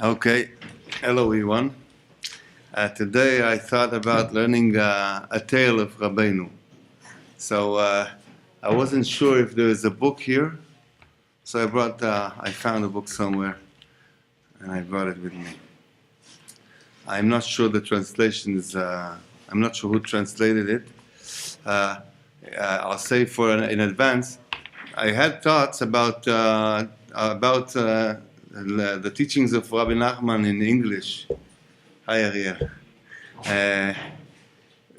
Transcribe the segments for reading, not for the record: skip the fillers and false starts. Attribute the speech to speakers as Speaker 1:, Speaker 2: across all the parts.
Speaker 1: Okay, hello everyone. Today I thought about learning a tale of Rabbeinu. So I wasn't sure if there is a book here, so I found a book somewhere, and I brought it with me. I'm not sure the translation is, I'm not sure who translated it. I'll say in advance, I had thoughts about the teachings of Rabbi Nachman in English. Hi, Ariel.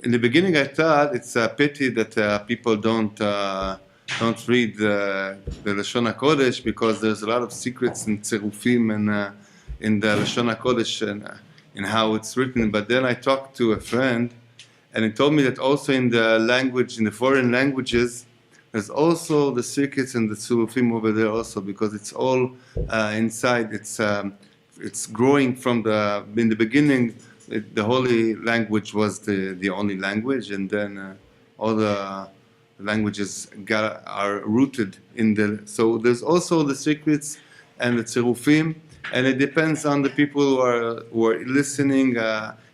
Speaker 1: In the beginning, I thought it's a pity that people don't read the Lashon HaKodesh, because there's a lot of secrets and tzerufim and in the Lashon HaKodesh and in how it's written. But then I talked to a friend, and he told me that also in the foreign languages, there's also the secrets and the tzerufim over there also, because it's all inside. It's growing from in the beginning. The holy language was the only language, and then all the languages are rooted in so there's also the secrets and the tzerufim, and it depends on the people who are listening,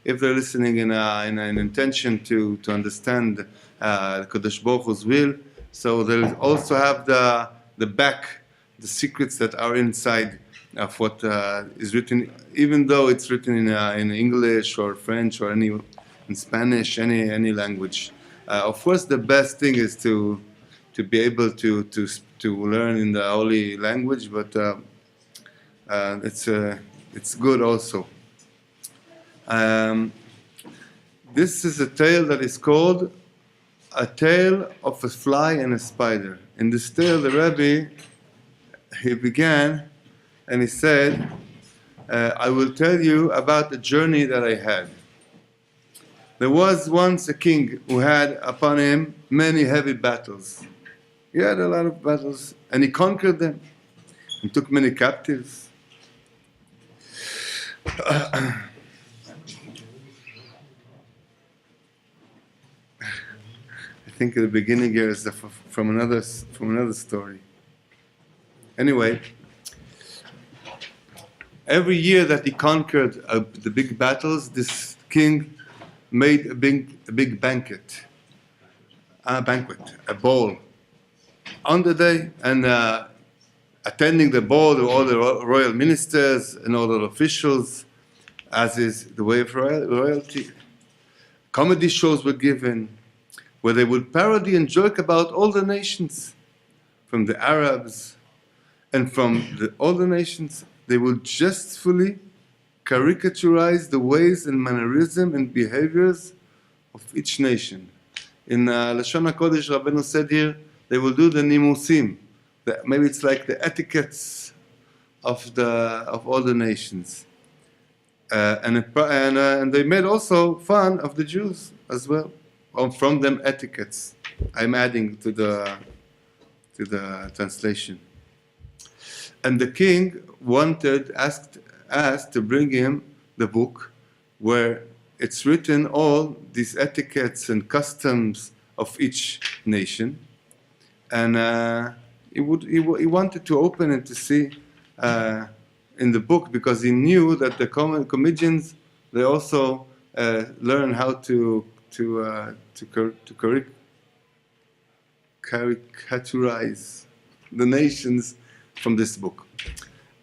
Speaker 1: if they're listening in an intention to understand Kadosh Baruch Hu's will. So they'll also have the secrets that are inside of what is written, even though it's written in English or French or in Spanish, any language. Of course, the best thing is to be able to learn in the holy language, but it's good also. This is a tale that is called A Tale of a Fly and a Spider. In this tale, the Rebbe, he began and he said, I will tell you about the journey that I had. There was once a king who had upon him many heavy battles. He had a lot of battles, and he conquered them and took many captives. I think the beginning here is from another story. Anyway, every year that he conquered the big battles, this king made a big banquet, a ball on the day, and attending the ball were all the royal ministers and all the officials, as is the way of royalty. Comedy shows were given, where they would parody and joke about all the nations, from the Arabs and from all the nations. They would jestfully caricaturize the ways and mannerism and behaviors of each nation. In Lashon HaKodesh, Rabbeinu said here, they will do the nimusim. Maybe it's like the etiquettes of all the nations. And they made also fun of the Jews as well. From them etiquettes. I'm adding to the translation. And the king asked to bring him the book where it's written all these etiquettes and customs of each nation. And he wanted to open it to see in the book, because he knew that the comedians, they also learn how to caricaturize the nations from this book.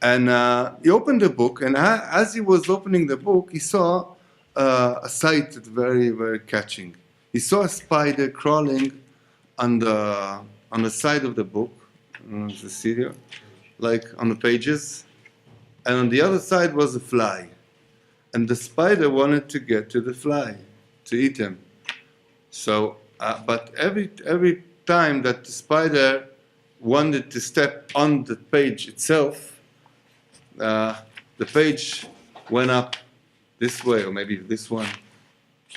Speaker 1: And he opened the book, and as he was opening the book, he saw a sight that's very, very catching. He saw a spider crawling on the side of the book, you see here, like on the pages, and on the other side was a fly. And the spider wanted to get to the fly, to eat him. So, but every time that the spider wanted to step on the page itself, the page went up this way, or maybe this one,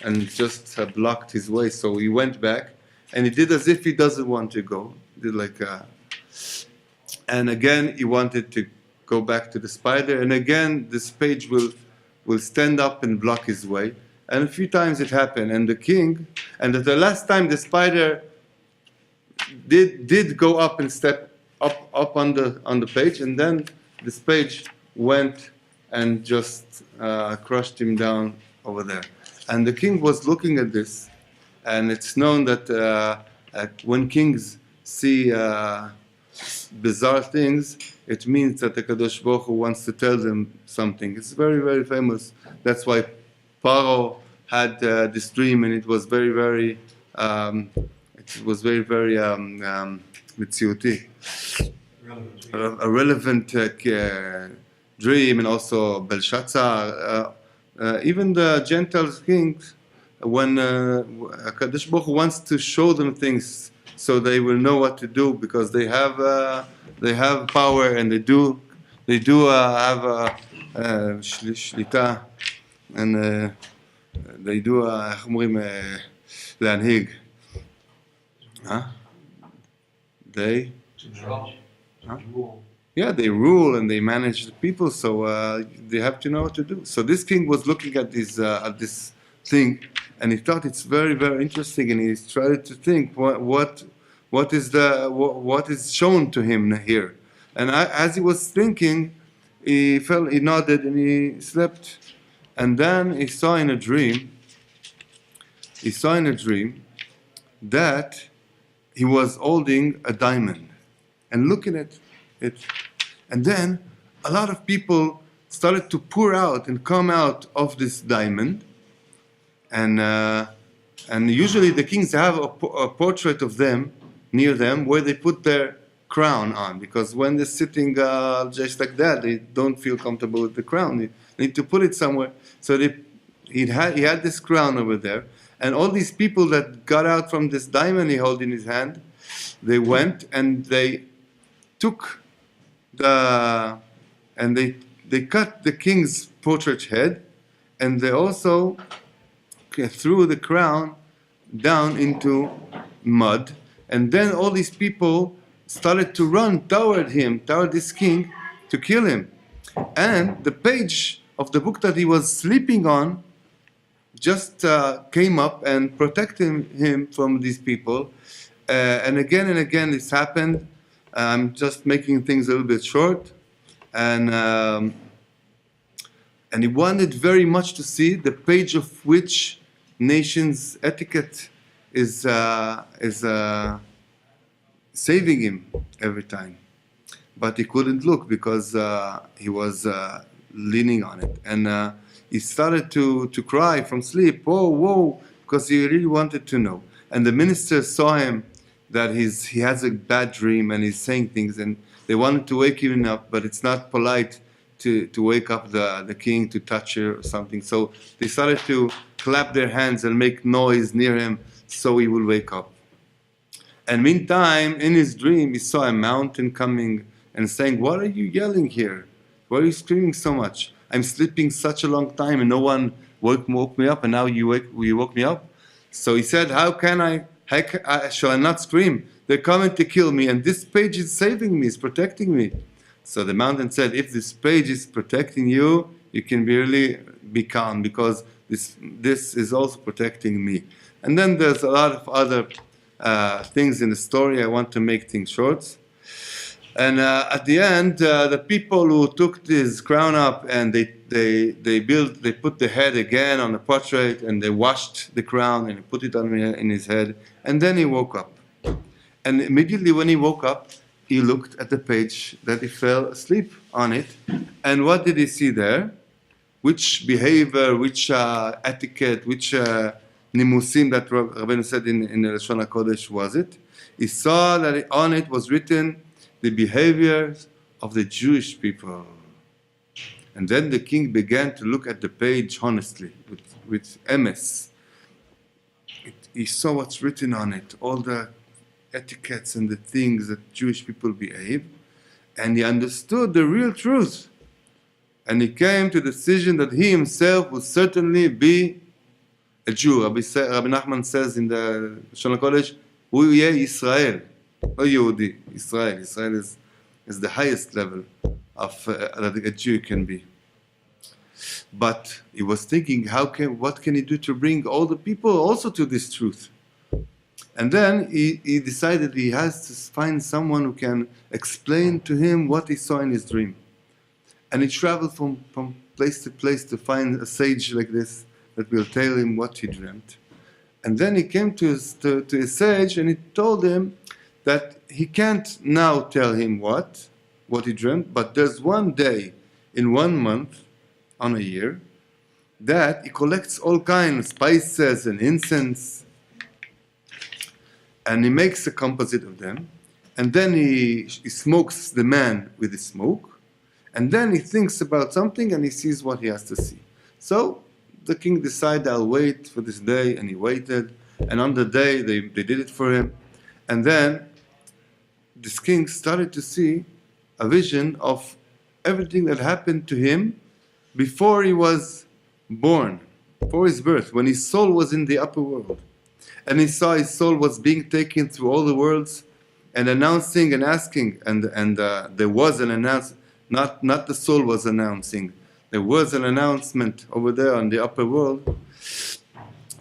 Speaker 1: and just blocked his way. So he went back, and he did as if he doesn't want to go. He did and again he wanted to go back to the spider, and again this page will stand up and block his way. And a few times it happened, and at the last time the spider did go up and step up on the page, and then this page went and just crushed him down over there. And the king was looking at this, and it's known that when kings see bizarre things, it means that the Kadosh Baruch Hu wants to tell them something. It's very, very famous. That's why Paro had this dream, and it was very, very mitziuti, a relevant dream, and also Belshazzar, even the Gentile kings, when Kadosh Baruch Hu wants to show them things so they will know what to do, because they have power, and they do have shlita, and they do איך אומרים להנהיג. They yeah, they rule and they manage the people, so they have to know what to do. So this king was looking at this thing, and he thought it's very, very interesting, and he tried to think what is shown to him here. And as he was thinking, he nodded, and he slept. And then he saw in a dream that he was holding a diamond and looking at it. And then a lot of people started to pour out and come out of this diamond. And usually the kings have a portrait of them near them where they put their crown on, because when they're sitting just like that, they don't feel comfortable with the crown. They need to put it somewhere. So he had this crown over there, and all these people that got out from this diamond he held in his hand, they went and they took they cut the king's portrait head, and they also threw the crown down into mud, and then all these people started to run toward this king, to kill him. And the page of the book that he was sleeping on just came up and protected him from these people. And again this happened. I'm just making things a little bit short. And he wanted very much to see the page of which nation's etiquette is saving him every time. But he couldn't look because he was leaning on it. And he started to cry from sleep, whoa, because he really wanted to know. And the minister saw him that he has a bad dream and he's saying things, and they wanted to wake him up, but it's not polite to wake up the king to touch her or something. So they started to clap their hands and make noise near him so he will wake up. And meantime, in his dream, he saw a mountain coming and saying, "What are you yelling here? Why are you screaming so much? I'm sleeping such a long time and no one woke me up, and now you woke me up." So he said, shall I not scream? They're coming to kill me, and this page is saving me, is protecting me. So the mountain said, if this page is protecting you, you can really be calm, because this is also protecting me. And then there's a lot of other things in the story. I want to make things short. And at the end, the people who took this crown up and they put the head again on the portrait, and they washed the crown and put it on in his head, and then he woke up. And immediately when he woke up, he looked at the page that he fell asleep on it, and what did he see there? Which behavior, which etiquette, which nimusim that Rabbeinu said in the Lashon HaKodesh was it? He saw that on it was written the behaviors of the Jewish people. And then the king began to look at the page honestly, with emes. He saw what's written on it, all the etiquettes and the things that Jewish people behave, and he understood the real truth. And he came to the decision that he himself would certainly be a Jew. Rabbi Nachman says in the Lashon HaKodesh, Hu yeh Yisrael, or Yehudi, Israel. Israel is the highest level of that a Jew can be. But he was thinking, what can he do to bring all the people also to this truth? And then he decided he has to find someone who can explain to him what he saw in his dream. And he traveled from place to place to find a sage like this that will tell him what he dreamt. And then he came to his sage, and he told him that he can't now tell him what he dreamt, but there's one day in 1 month on a year that he collects all kinds of spices and incense, and he makes a composite of them, and then he smokes the man with the smoke, and then he thinks about something and he sees what he has to see. So the king decided, I'll wait for this day, and he waited, and on the day they did it for him, and then this king started to see a vision of everything that happened to him before he was born, before his birth, when his soul was in the upper world. And he saw his soul was being taken through all the worlds and announcing and asking, and there was an announcement, not the soul was announcing, there was an announcement over there on the upper world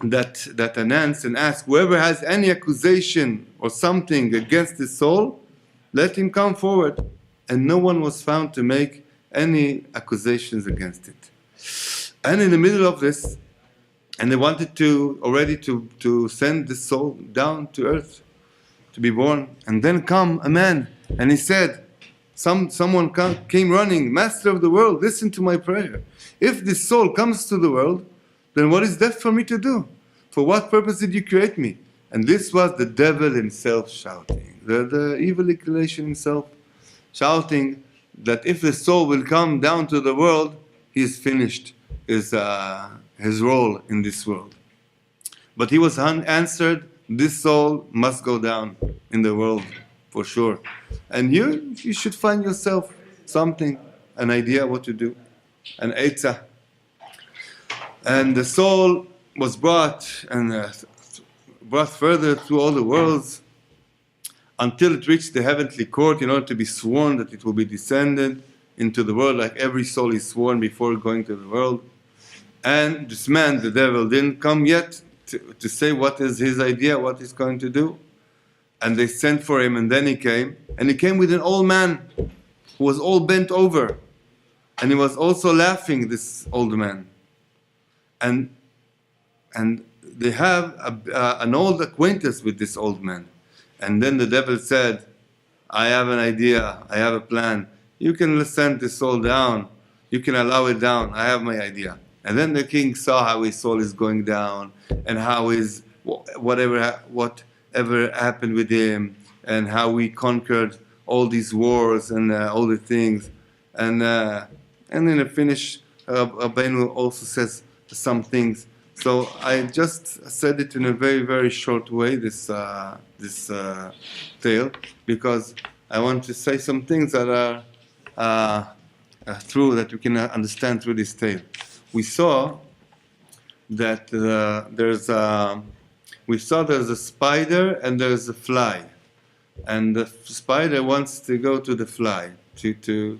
Speaker 1: that announced and asked, whoever has any accusation or something against the soul, let him come forward. And no one was found to make any accusations against it. And in the middle of this, and they wanted to send the soul down to earth to be born, and then come a man, and he said, someone came running, Master of the world, listen to my prayer. If this soul comes to the world, then what is left for me to do? For what purpose did you create me? And this was the devil himself shouting, the evil inclination himself shouting that if the soul will come down to the world, he is finished his role in this world. But he was unanswered. This soul must go down in the world for sure. And you should find yourself something, an idea what to do, an eitzah. And the soul was brought further through all the worlds until it reached the heavenly court in order to be sworn that it will be descended into the world, like every soul is sworn before going to the world. And this man, the devil, didn't come yet to say what is his idea, what he's going to do. And they sent for him, and then he came. And he came with an old man who was all bent over. And he was also laughing, this old man. And they have an old acquaintance with this old man. And then the devil said, I have an idea, I have a plan. You can send this soul down. You can allow it down. I have my idea. And then the king saw how his soul is going down, and how whatever happened with him, and how he conquered all these wars and all the things. And in the finish, Rabbeinu also says some things. So I just said it in a very, very short way, this tale, because I want to say some things that are true, that we can understand through this tale. We saw that there's a spider and there's a fly, and the spider wants to go to the fly to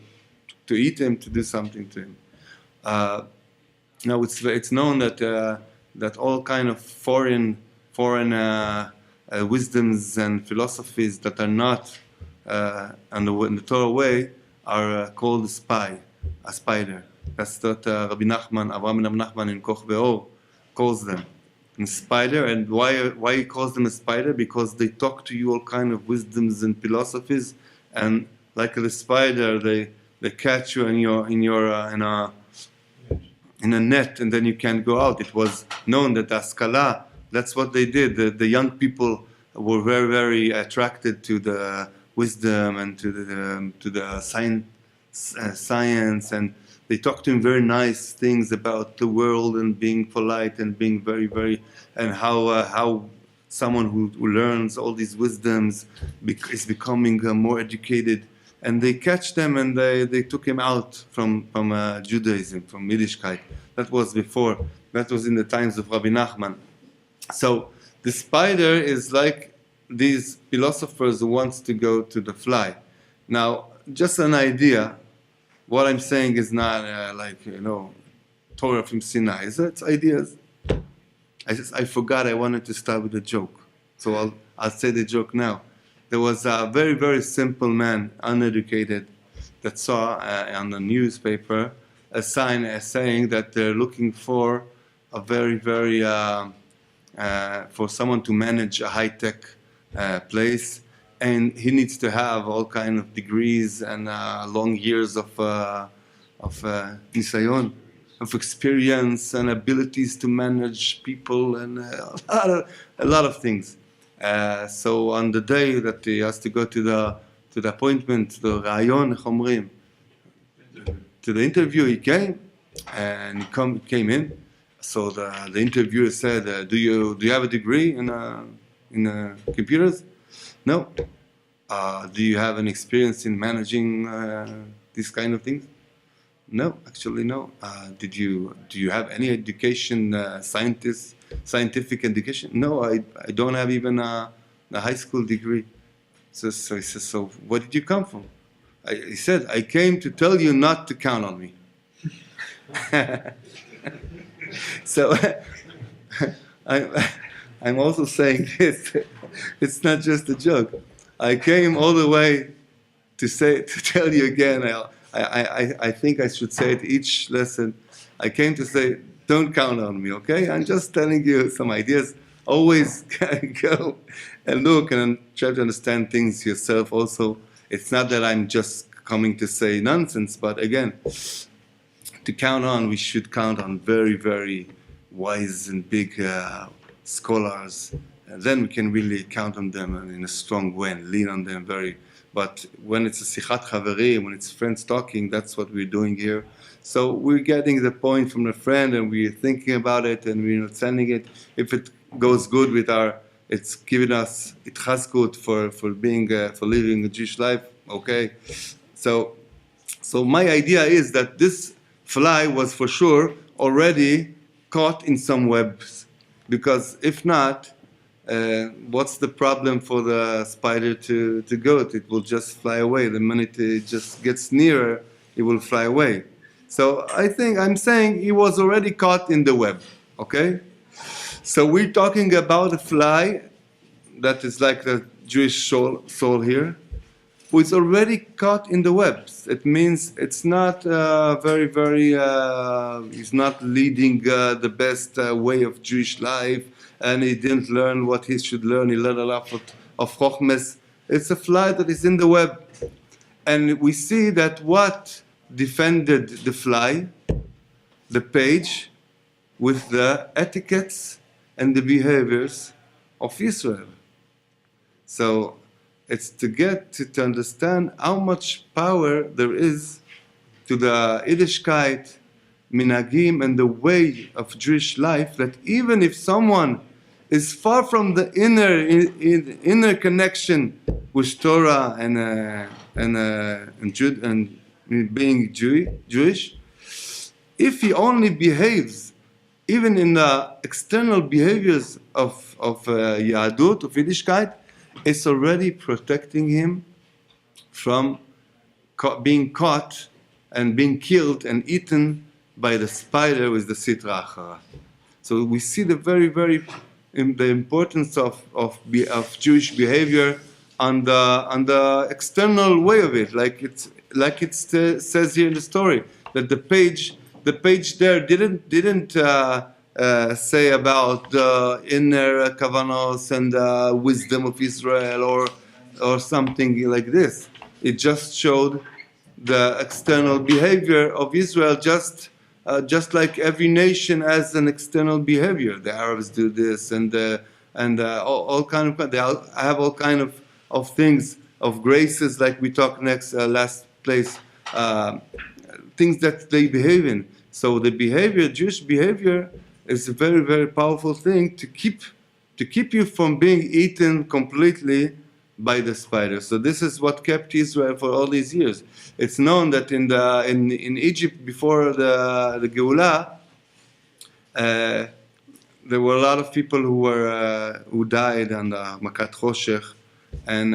Speaker 1: eat him, to do something to him. Now it's known that all kind of foreign wisdoms and philosophies that are not in the Torah way are called a spider. That's what Rabbi Nachman, Rabbi Nachman in Koch Be'or calls them, a spider. And why he calls them a spider? Because they talk to you all kind of wisdoms and philosophies, and like the spider, they catch you in a net, and then you can't go out. It was known that Askala, that's what they did. The young people were very, very attracted to the wisdom and to the science, and they talked to him very nice things about the world and being polite and being very, very, and how someone who learns all these wisdoms is becoming more educated. And they catch them, and they took him out from Judaism, from Yiddishkeit. That was before. That was in the times of Rabbi Nachman. So the spider is like these philosophers who wants to go to the fly. Now, just an idea. What I'm saying is not Torah from Sinai. It's ideas. I forgot I wanted to start with a joke. So I'll say the joke now. There was a very, very simple man, uneducated, that saw on the newspaper a sign saying that they're looking for a very for someone to manage a high-tech place, and he needs to have all kind of degrees and long years of nisayon, of experience and abilities to manage people and a lot of things. So on the day that he has to go to the appointment, the rayon, to the interview, he came and came in. So the interviewer said, "Do you have a degree in computers?" "No." "Do you have an experience in managing these kind of things?" "No, actually no." Do you have any education, scientific education?" "No, I don't have even a high school degree." So he says, "So where did you come from?" He said, "I came to tell you not to count on me." So I'm also saying this. It's not just a joke. I came all the way to tell you again. I think I should say it each lesson. I came to say, don't count on me, okay? I'm just telling you some ideas. Always go and look and try to understand things yourself also. It's not that I'm just coming to say nonsense, but again, to count on, we should count on very wise and big scholars. And then we can really count on them in a strong way and lean on them very. But when it's a sichat chaveri, when it's friends talking, that's what we're doing here. So we're getting the point from the friend, and we're thinking about it, and we're not sending it. If it goes good with it's giving us itchaskut for being for living a Jewish life. Okay, so my idea is that this fly was for sure already caught in some webs, because if not, what's the problem for the spider to go? It will just fly away. The minute it just gets nearer, it will fly away. So I'm saying he was already caught in the web, okay? So we're talking about a fly that is like the Jewish soul here, who is already caught in the webs. It means it's not he's not leading the best way of Jewish life, and he didn't learn what he should learn. He learned a lot of chokhmes. It's a fly that is in the web. And we see that what defended the fly, the page, with the etiquettes and the behaviors of Israel. So it's to get to understand how much power there is to the Yiddishkeit, minhagim, and the way of Jewish life, that even if someone is far from the inner connection with Torah and being Jewish, if he only behaves, even in the external behaviors of Yahadut, of Yiddishkeit, it's already protecting him from being caught and being killed and eaten by the spider with the sitra achara. So we see the the importance of Jewish behavior on the external way of it, like it says here in the story, that the page there didn't say about the inner kavanos and the wisdom of Israel or something like this. It just showed the external behavior of Israel, just like every nation has an external behavior. The Arabs do this, and all kind of. They have all kind of things, of graces, like we talked last place, things that they behave in. So the behavior, Jewish behavior, is a very powerful thing to keep you from being eaten completely by the spider. So this is what kept Israel for all these years. It's known that in Egypt before the Geulah, there were a lot of people who died on the Makat Choshech, and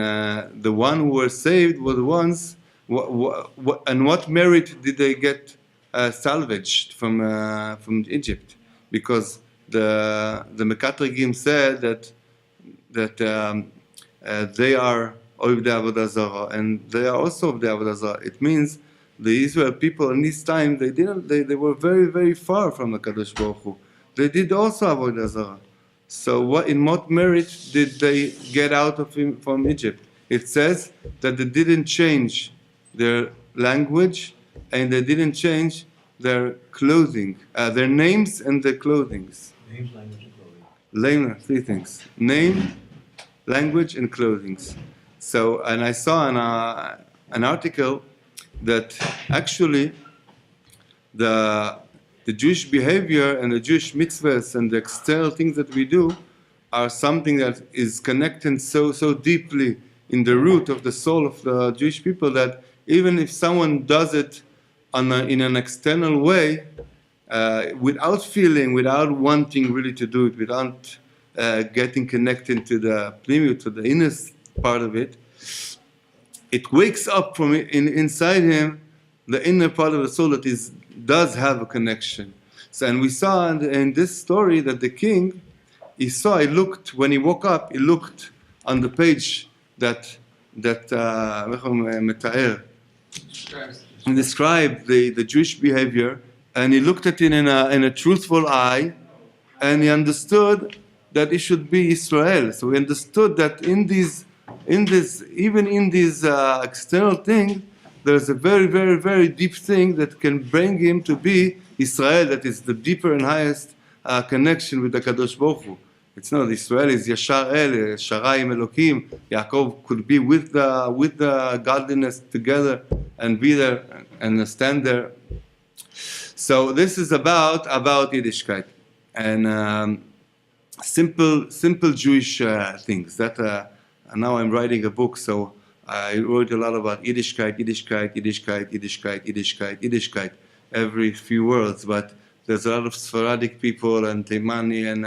Speaker 1: the one who were saved were the ones. And what merit did they get salvaged from Egypt? Because the Mekatregim said that they are of the Avodah Zarah, and they are also of the Avodah Zarah. It means the Israel people in this time, they were very, very far from the Kadosh Baruch Hu. They did also Avodah Zarah. So in what merit did they get out of from Egypt? It says that they didn't change their language and they didn't change their clothing, their names and their clothings.
Speaker 2: Names, language, and clothing.
Speaker 1: Three things. Name, language, and clothing. So, and I saw an article that actually the Jewish behavior and the Jewish mitzvahs and the external things that we do are something that is connected so deeply in the root of the soul of the Jewish people that even if someone does it in an external way, without feeling, without wanting really to do it, without getting connected to the pnimiut, to the inner part of it, it wakes up from inside him the inner part of the soul that does have a connection. So, and we saw in this story that the king, he looked, when he woke up, he looked on the page that מתאר, described the Jewish behavior, and he looked at it in a truthful eye, and he understood that it should be Israel. So he understood that even in this external thing, there's a very, very, very deep thing that can bring him to be Israel, that is the deeper and highest connection with the Kadosh Baruch Hu. It's not Israel is Yashar El, Sharayim Elokim. Yaakov could be with the godliness together and be there and stand there. So this is about Yiddishkeit and simple Jewish things. That now I'm writing a book, so I wrote a lot about Yiddishkeit every few words. But there's a lot of Sephardic people and Taimani and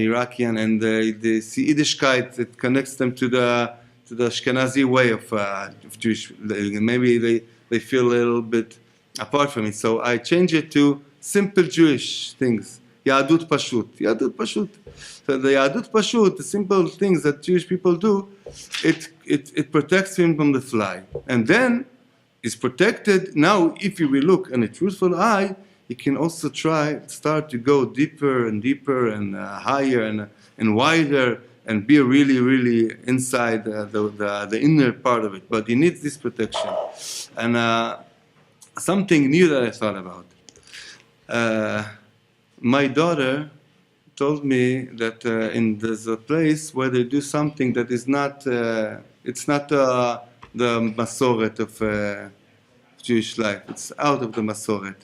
Speaker 1: Iraqi, and they see Yiddishkeit. It connects them to the Ashkenazi way of Jewish. Maybe they feel a little bit apart from it. So I change it to simple Jewish things. Yadut Pashut. So the Yadut Pashut, the simple things that Jewish people do, it protects him from the fly. And then is protected. Now, if you will look in a truthful eye, you can also start to go deeper and deeper and higher and wider and be really, really inside the inner part of it. But he needs this protection. And something new that I thought about. My daughter told me that there's a place where they do something that is not, it's not the Masoret of Jewish life. It's out of the Masoret.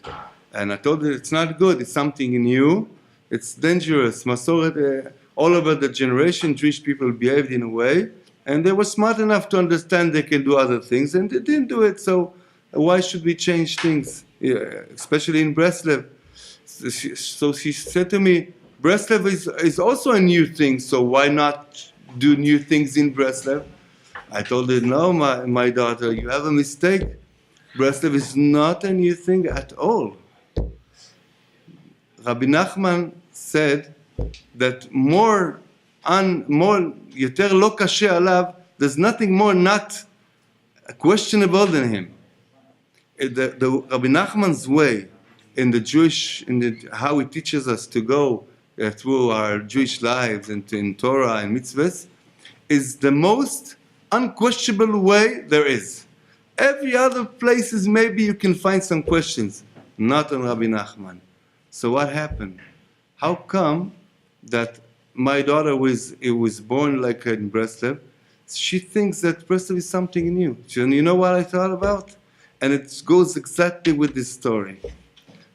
Speaker 1: And I told her it's not good, it's something new, it's dangerous. Masoret, all over the generation, Jewish people behaved in a way, and they were smart enough to understand they can do other things, and they didn't do it, so why should we change things, especially in Breastlift? So she said to me, Breastlift is also a new thing, so why not do new things in Breastlift? I told her, no, my daughter, you have a mistake. Breastlift is not a new thing at all. Rabbi Nachman said that יותר לא קשה עליו, there's nothing more not questionable than him. The Rabbi Nachman's way in the Jewish, how he teaches us to go through our Jewish lives and in Torah and mitzvahs, is the most unquestionable way there is. Every other places maybe you can find some questions, not on Rabbi Nachman. So what happened? How come that my daughter was born like in Breastlift? She thinks that Breastlift is something new. You know what I thought about? And it goes exactly with this story.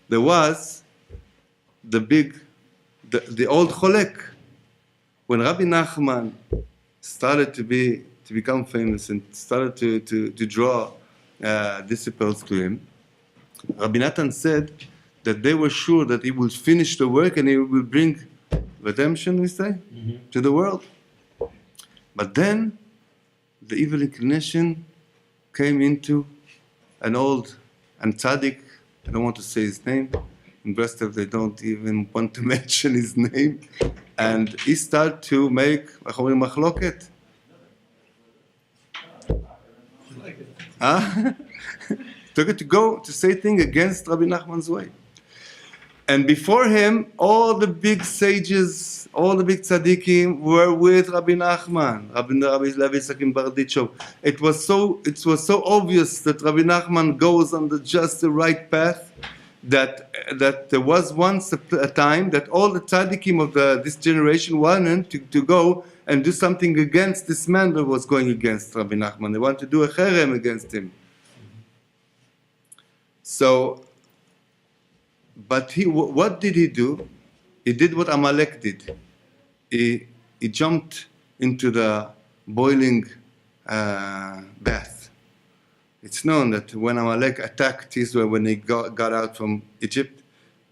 Speaker 1: There was the old Cholek. When Rabbi Nachman started to become famous and started to draw disciples to him, Rabbi Nathan said that they were sure that he will finish the work and he will bring redemption, we say, to the world. But then the evil inclination came into an old and tzaddik, I don't want to say his name, in Breastlift they don't even want to mention his name, and he started to make machloket. Took it to go to say things against Rabbi Nachman's way. And before him, all the big sages, all the big tzaddikim were with Rabbi Nachman, Rabbi Levi Yitzchak Barditchov. It was so obvious that Rabbi Nachman goes on just the right path, that there was once a time that all the tzaddikim of this generation wanted to go and do something against this man that was going against Rabbi Nachman. They wanted to do a cherem against him. So, but what did he do? He did what Amalek did. He jumped into the boiling bath. It's known that when Amalek attacked Israel, when they got out from Egypt,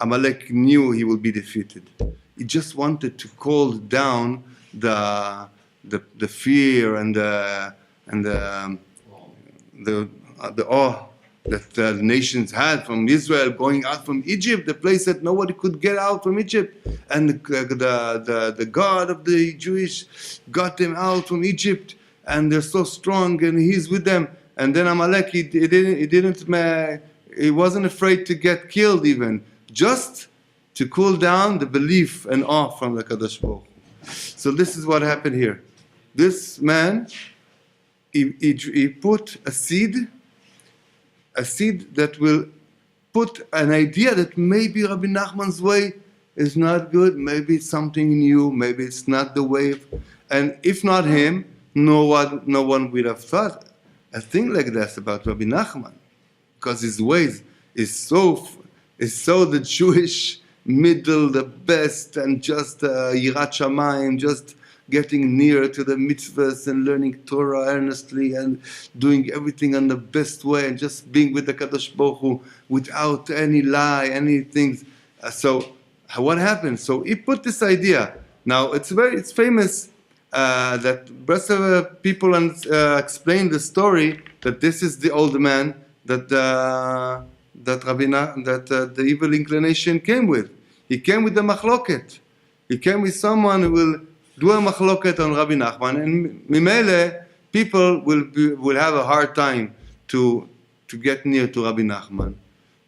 Speaker 1: Amalek knew he would be defeated. He just wanted to cool down the fear and the awe that the nations had from Israel going out from Egypt, the place that nobody could get out from Egypt, and the God of the Jewish got them out from Egypt, and they're so strong, and He's with them. And then Amalek, he wasn't afraid to get killed even, just to cool down the belief and awe from the Kadosh Baruch Hu. So this is what happened here. This man, he put a seed that will put an idea that maybe Rabbi Nachman's way is not good, maybe it's something new, maybe it's not the way. And if not him, no one would have thought a thing like this about Rabbi Nachman, because his ways is so the Jewish middle, the best, and just Yirat Shamayim, just getting near to the mitzvahs and learning Torah earnestly and doing everything in the best way and just being with the Kadosh Baruch Hu without any lie, anything. So what happened? So he put this idea. Now it's famous that Breastlift people explain the story that this is the old man that the evil inclination came with. He came with the machloket. He came with someone who will do a machloket on Rabbi Nachman, and mimele people will have a hard time to get near to Rabbi Nachman,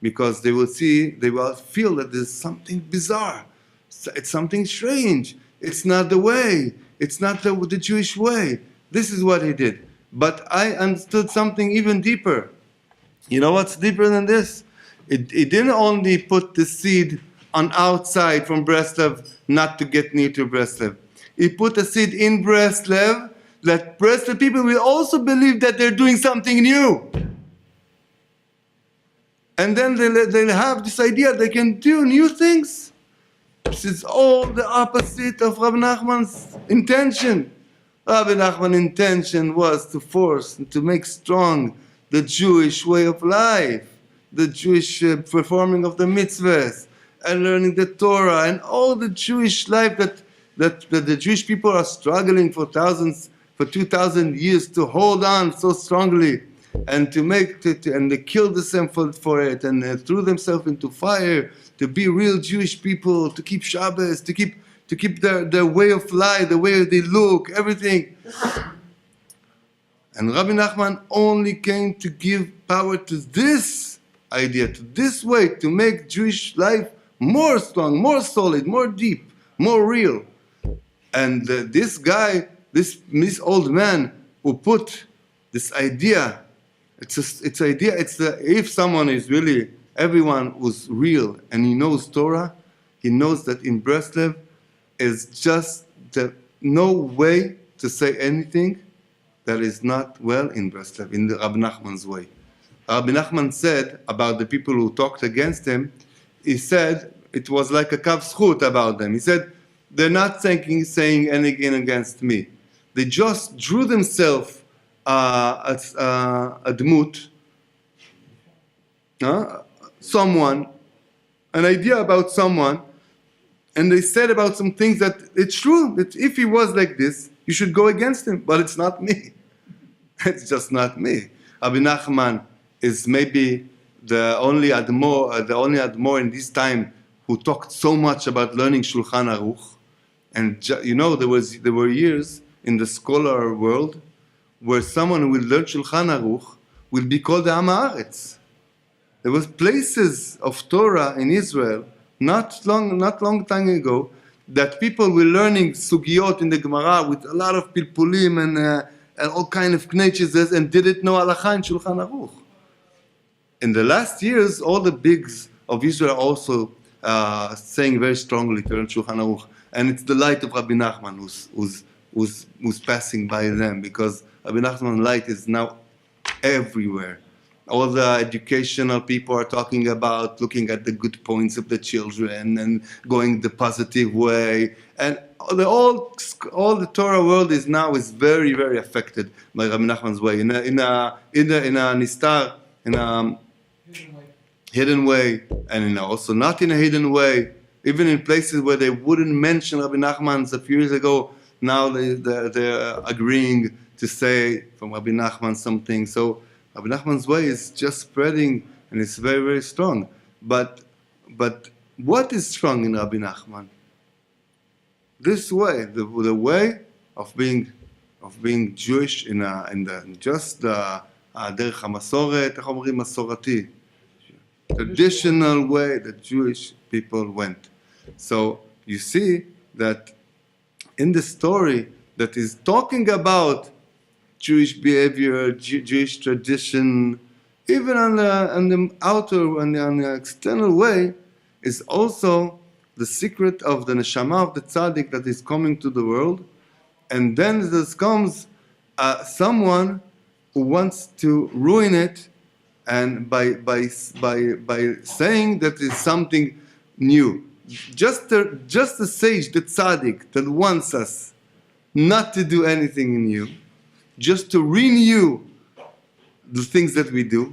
Speaker 1: because they will feel that there's something bizarre, it's something strange, it's not the way, it's not the Jewish way. This is what he did. But I understood something even deeper. You know what's deeper than this? It didn't only put the seed on outside from Breastlift not to get near to Breastlift. He put a seed in Breastlift that Breastlift people will also believe that they're doing something new. And then they'll have this idea they can do new things. This is all the opposite of Rabbi Nachman's intention. Rabbi Nachman's intention was to force and to make strong the Jewish way of life, the Jewish performing of the mitzvahs, and learning the Torah, and all the Jewish life that the Jewish people are struggling for 2,000 years to hold on so strongly, and and they killed themselves for it, and threw themselves into fire to be real Jewish people, to keep Shabbos, to keep their way of life, the way they look, everything. And Rabbi Nachman only came to give power to this idea, to this way, to make Jewish life more strong, more solid, more deep, more real. And this guy, this old man who put this idea, if someone is really, everyone who's real and he knows Torah, he knows that in Breastlift is just no way to say anything that is not well in Breastlift, in the Rabbi Nachman's way. Rabbi Nachman said about the people who talked against him, he said it was like a kav zchut about them. He said, they're not saying anything against me. They just drew themselves a dmut, someone, an idea about someone, and they said about some things that it's true, that if he was like this, you should go against him, but it's not me. It's just not me. Rabbi Nachman is maybe the only Admor in this time who talked so much about learning Shulchan Aruch. And there were years in the scholar world where someone who will learn Shulchan Aruch will be called the Am Haaretz. There was places of Torah in Israel not long time ago that people were learning sugiyot in the Gemara with a lot of pilpulim and all kind of knetches and didn't know halacha in Shulchan Aruch. In the last years, all the bigs of Israel are also saying very strongly to learn Shulchan Aruch, and it's the light of Rabbi Nachman who's passing by them, because Rabbi Nachman's light is now everywhere. All the educational people are talking about looking at the good points of the children and going the positive way. And all the Torah world is very, very affected by Rabbi Nachman's way. In a nistar, in a hidden way, and also not in a hidden way. Even in places where they wouldn't mention Rabbi Nachman's a few years ago, now they're agreeing to say from Rabbi Nachman something. So Rabbi Nachman's way is just spreading, and it's very, very strong. But what is strong in Rabbi Nachman? This way, the way of being Jewish in just the derech hamasoret, איך אומרים מסורתי, traditional way that Jewish people went. So you see that in the story that is talking about Jewish behavior, Jewish tradition, even on the outer and on the external way, is also the secret of the neshama of the tzaddik that is coming to the world. And then there comes someone who wants to ruin it, and by saying that is something new. Just the sage, the tzaddik that wants us not to do anything new, just to renew the things that we do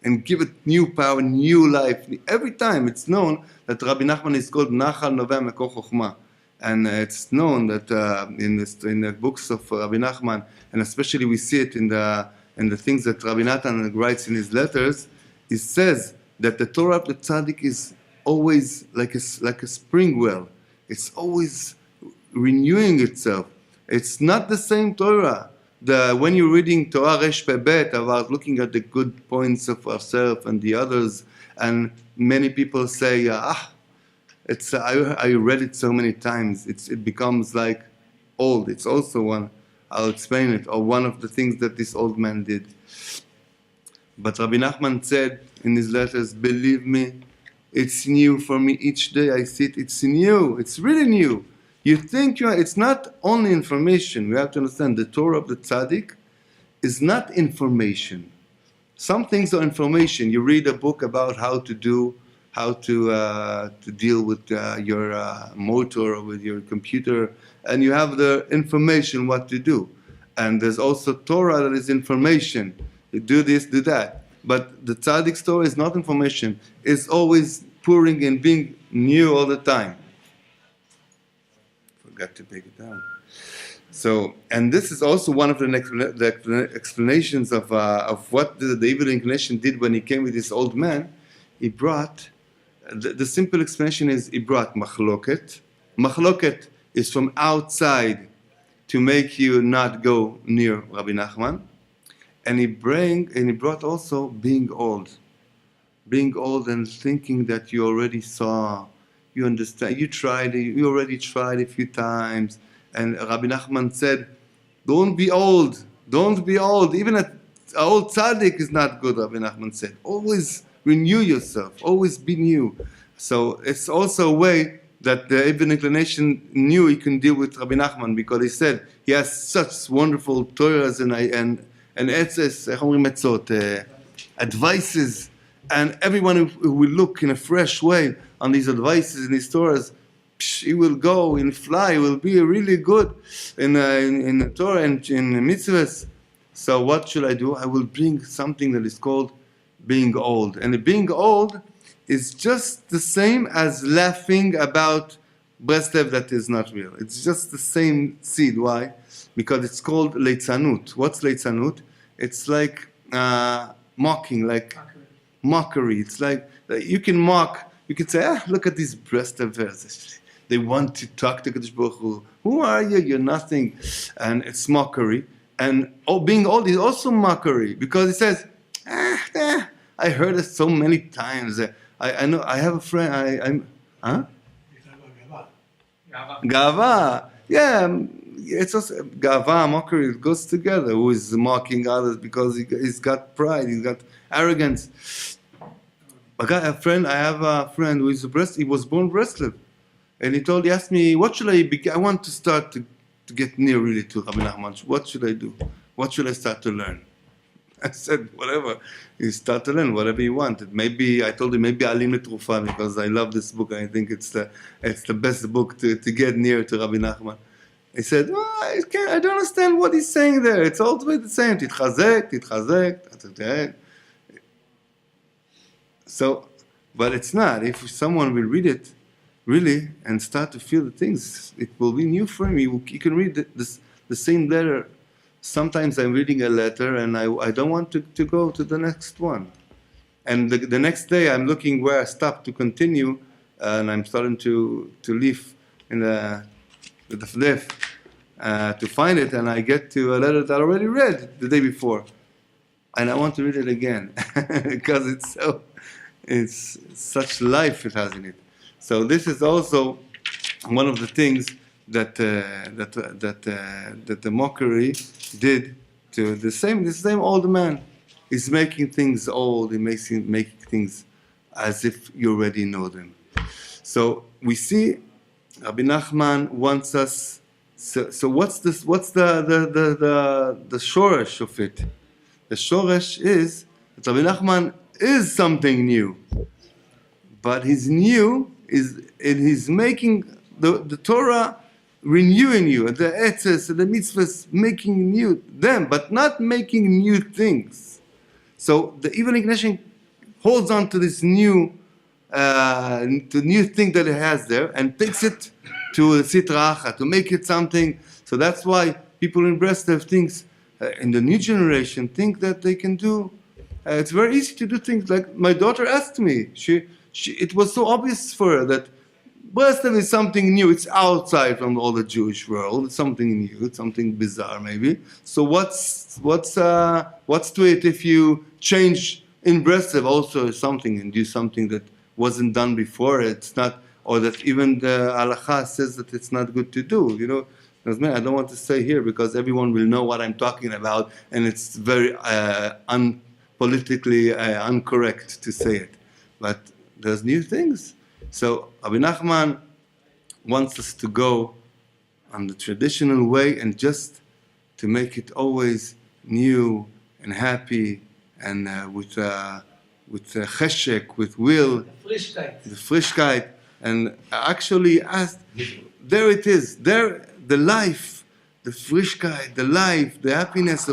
Speaker 1: and give it new power, new life. Every time it's known that Rabbi Nachman is called Nachal Noveh Mekor Chochmah. And it's known that in the books of Rabbi Nachman, and especially we see it in the things that Rabbi Nachman writes in his letters, he says that the Torah of the tzaddik is always like a spring well. It's always renewing itself. It's not the same Torah. When you're reading Torah Resh Pebet about looking at the good points of ourselves and the others, and many people say, I read it so many times, it becomes like old. It's also one, I'll explain it, or one of the things that this old man did. But Rabbi Nachman said in his letters, believe me, it's new for me each day I see it. It's new. It's really new. You think it's not only information. We have to understand the Torah of the tzaddik is not information. Some things are information. You read a book about how to deal with your motor or with your computer, and you have the information what to do. And there's also Torah that is information. You do this, do that. But the tzaddik's Torah is not information. It's always pouring and being new all the time. Forgot to take it down. So, and this is also one of the explanations of what the evil inclination did when he came with this old man. He brought, the simple explanation is, he brought machloket. Machloket is from outside to make you not go near Rabbi Nachman. And he brought also being old. Being old and thinking that you already saw, you understand, you already tried a few times. And Rabbi Nachman said, don't be old. Even an old tzaddik is not good, Rabbi Nachman said. Always renew yourself. Always be new. So it's also a way that the evil inclination knew he can deal with Rabbi Nachman, because he said he has such wonderful Torahs and etzes, advices, and everyone who will look in a fresh way on these advices and these Torahs, he will go and fly. He will be really good in the Torah and in mitzvahs. So what should I do? I will bring something that is called being old. And being old is just the same as laughing about Breastlift that is not real. It's just the same seed. Why? Because it's called leitzanut. What's leitzanut? It's like mocking, like mockery. It's like you can mock. You can say, look at these Breastlift. They want to talk to Kadosh Baruch Hu. Who are you? You're nothing. And it's mockery. And being old is also mockery, because it says, I heard it so many times. I know, I have a friend, huh? Gava. Yeah, it's also gava, mockery, it goes together. Who is mocking others because he's got pride, he's got arrogance. I have a friend who is he was born Breastlift. And he asked me, what should I begin? I want to start to get near really to Rabbi Nachman. What should I do? What should I start to learn? I said, whatever. You start to learn whatever you want. I told him maybe Alim Letrufa because I love this book. I think it's the best book to get near to Rabbi Nachman. He said, I don't understand what he's saying there. It's all the same. Titchazek. So, but it's not. If someone will read it, really, and start to feel the things, it will be new for him. You can read the same letter. Sometimes I'm reading a letter and I don't want to go to the next one. And the next day I'm looking where I stopped to continue, and I'm starting to leaf in the lift to find it, and I get to a letter that I already read the day before. And I want to read it again because it's such life it has in it. So this is also one of the things that the mockery did to the same old man. He's making things old. He making things as if you already know them. So we see Rabbi Nachman wants us. So what's this? What's the shoresh of it? The shoresh is that Rabbi Nachman is something new, but his new he's making the Torah renewing you, the etzes, the mitzvahs, making new them, but not making new things. So the evening nation holds on to this new thing that it has there and takes it to sitra acha, to make it something. So that's why people in Breastlift things in the new generation think that they can do. It's very easy to do things like my daughter asked me. It was so obvious for her that Breastlift is something new. It's outside from all the Jewish world. It's something new. It's something bizarre, maybe. So what's to it if you change in Breastlift also something and do something that wasn't done before? It's not, or that even the halacha says that it's not good to do. You know, I don't want to say here because everyone will know what I'm talking about, and it's very politically incorrect to say it. But there's new things. So Rabbi Nachman wants us to go on the traditional way and just to make it always new and happy and with cheshek, with will, the frischkeit, and actually there it is, there the life, the frischkeit, the life, the happiness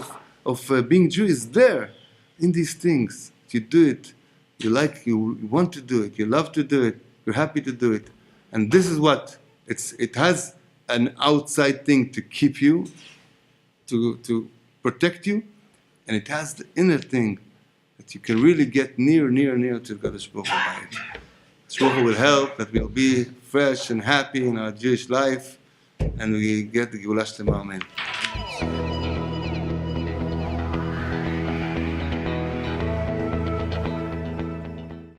Speaker 1: of being Jew is there in these things. You do it, you want to do it, you love to do it, you're happy to do it. And this is what, it has an outside thing to keep you, to protect you, and it has the inner thing that you can really get near to Kadosh Baruch Hu by it. Kadosh Baruch Hu will help that we'll be fresh and happy in our Jewish life, and we get the Geulah Shlema. Amen.